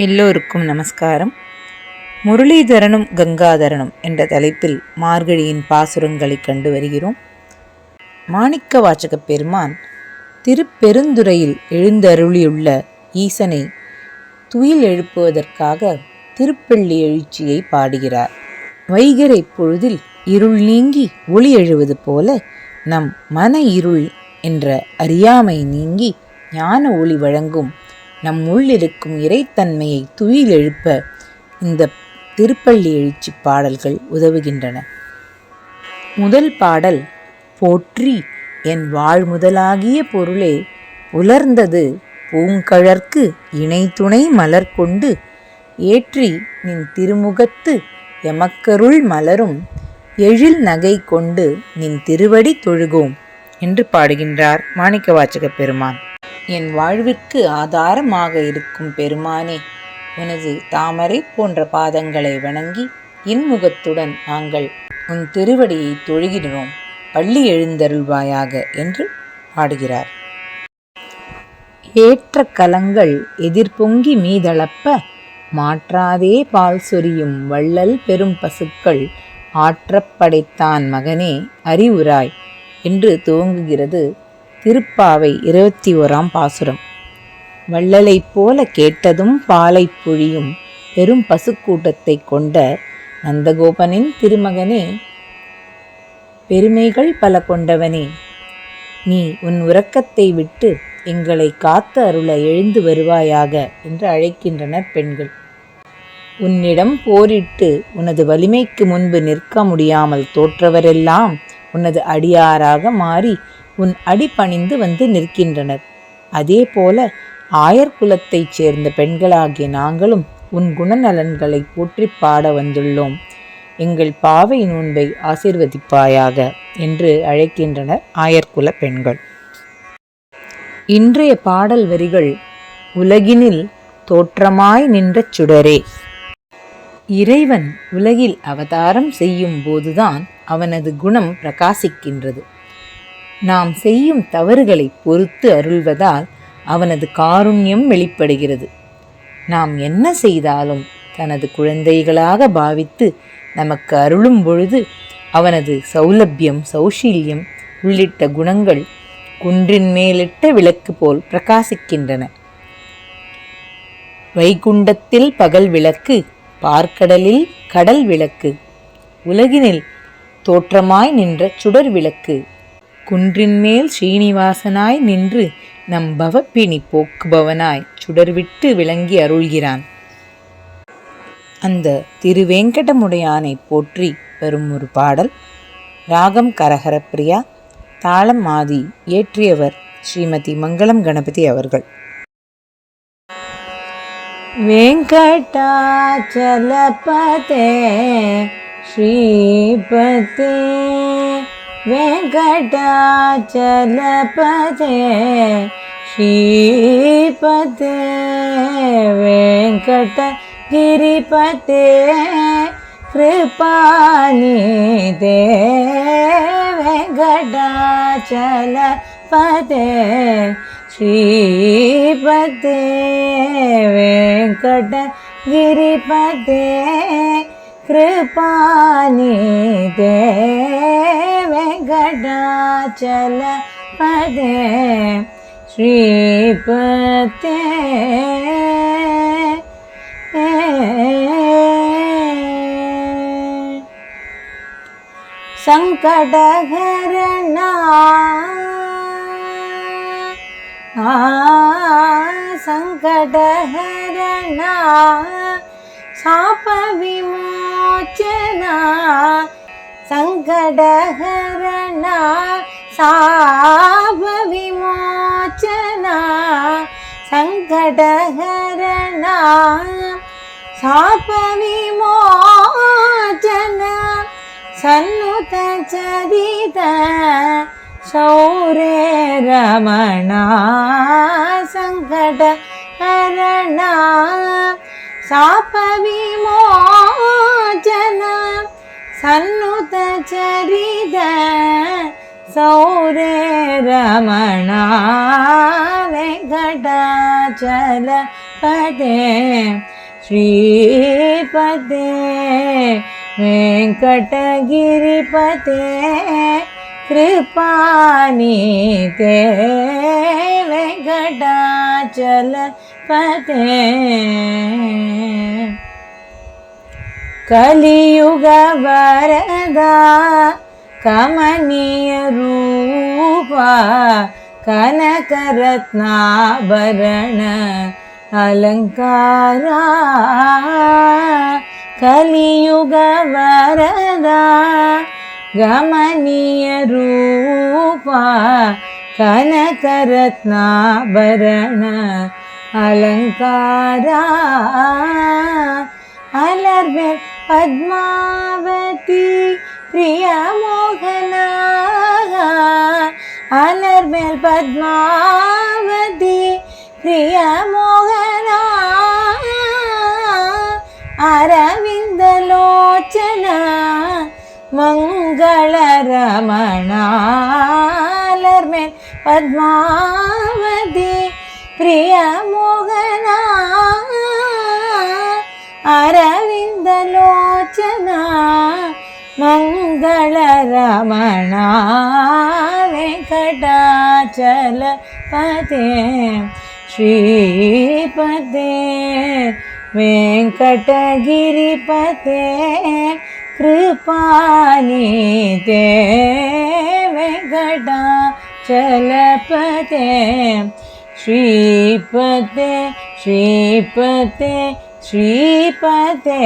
எல்லோருக்கும் நமஸ்காரம். முரளிதரனும் கங்காதரனும் என்ற தலைப்பில் மார்கழியின் பாசுரங்களை கண்டு வருகிறோம். மாணிக்க வாசக பெருமான் திருப்பெருந்துறையில் எழுந்தருளியுள்ள ஈசனை துயில் எழுப்புவதற்காக திருப்பள்ளி எழுச்சியை பாடுகிறார். வைகறை பொழுதில் இருள் நீங்கி ஒளி எழுவது போல நம் மன இருள் என்ற அறியாமை நீங்கி ஞான ஒளி வழங்கும் நம் உள்ளிருக்கும் இறைத்தன்மையை துயில் எழுப்ப இந்த திருப்பள்ளி எழுச்சி பாடல்கள் உதவுகின்றன. முதல் பாடல், போற்றி என் வாழ் முதலாகிய பொருளே உலர்ந்தது பூங்கழற்கு இணை துணை மலர் கொண்டு ஏற்றி நின் திருமுகத்து எமக்கருள் மலரும் எழில் நகை கொண்டு நின் திருவடி தொழுகோம் என்று பாடுகின்றார் மாணிக்க வாசக பெருமான். என் வாழ்விற்கு ஆதாரமாக இருக்கும் பெருமானே, உனது தாமரை போன்ற பாதங்களை வணங்கி இன்முகத்துடன் நாங்கள் உன் திருவடியை தொழுகிறோம், பள்ளி எழுந்தருள்வாயாக என்று பாடுகிறார். ஏற்ற கலங்கள் எதிர்பொங்கி மீதளப்ப மாற்றாதே பால் சொரியும் வள்ளல் பெரும் பசுக்கள் ஆற்றப் படைத்தான் மகனே அறிவுராய் என்று துவங்குகிறது திருப்பாவை 21ஆம் பாசுரம். வள்ளலை போல கேட்டதும் பாலை பொழியும் பெரும் பசுக்கூட்டத்தை கொண்ட நந்தகோபனின் திருமகனே, பெருமைகள் பல கொண்டவனே, நீ உன் உறக்கத்தை விட்டு எங்களை காத்து அருள எழுந்து வருவாயாக என்று அழைக்கின்றனர் பெண்கள். உன்னிடம் போரிட்டு உனது வலிமைக்கு முன்பு நிற்க முடியாமல் தோற்றவரெல்லாம் உனது அடியாராக மாறி உன் அடிபணிந்து வந்து நிற்கின்றனர். அதே போல ஆயர் குலத்தைச் சேர்ந்த பெண்களாகிய நாங்களும் உன் குணநலன்களை போற்றி பாட வந்துள்ளோம். எங்கள் பாவை நோன்பை ஆசீர்வதிப்பாயாக என்று அழைக்கின்றனர் ஆயர்குல பெண்கள். இன்றைய பாடல் வரிகள், உலகினில் தோற்றமாய் நின்ற சுடரே. இறைவன் உலகில் அவதாரம் செய்யும் போதுதான் அவனது குணம் பிரகாசிக்கின்றது. நாம் செய்யும் தவறுகளை பொறுத்து அருள்வதால் அவனது காருண்யம் வெளிப்படுகிறது. நாம் என்ன செய்தாலும் தனது குழந்தைகளாக பாவித்து நமக்கு அருளும் பொழுது அவனது சௌலபியம், சௌஷீல்யம் உள்ளிட்ட குணங்கள் குன்றின் மேலிட்ட விளக்கு போல் பிரகாசிக்கின்றன. வைகுண்டத்தில் பகல் விளக்கு, பார்க்கடலில் கடல் விளக்கு, உலகினில் தோற்றமாய் நின்ற சுடர் விளக்கு, குன்றின் மேல் ஸ்ரீனிவாசனாய் நின்று நம் பவப்பிணி போக்குபவனாய் சுடர்விட்டு விளங்கி அருள்கிறான். அந்த திருவேங்கடமுடையானை போற்றி வரும் ஒரு பாடல். ராகம் கரஹரப்பிரியா, தாளம் ஆதி. இயற்றியவர் ஸ்ரீமதி மங்களம் கணபதி அவர்கள். வெங்கடாச்சலபதே ஸ்ரீபதே வெங்கடாச்சலபதே ஸ்ரீபதே வெங்கடகிரிபதே கிருபாநிதே வெங்கடாச்சலபதே ஸ்ரீபதே வெங்கடகிரிபதே கிருபாநிதே வெங்கடாச்சலபதே ஸ்ரீபதே. சங்கடஹரணா சங்கடஹரணா சாப விமோச்சனா சங்கடஹரணா சாப விமோச்சனா சங்கடஹரணா சாப விமோச்சனா சன்னுத சரித சௌரே ரமணா சங்கடஹரணா சாப விமோச்சனா சன்னுத சரித சௌரே ரமணா வெங்கடாச்சல श्रीपते वेंकटगिरिपते कृपानीते वेंकटाचलपते कलियुग वरदा कमनीय रूपा कनकरत्नाभरण अलंकारा कलियुग वरदा गमनीय रूपा कनकरत्नाभरण अलंकारा अलर्मेल पद्मावती प्रिय मोहना अलर्मेल पद्मावती प्रिय मोहना अरविंद लोचना मंगल रमणा अलर्मेल पद्मावती प्रिय मोहना अरविंद लोचना मंगल रमणा वेंकटाचलपते श्रीपते वेंकटगिरिपते कृपानीते वेंकटाचलपते श्रीपते श्रीपते श्रीपते।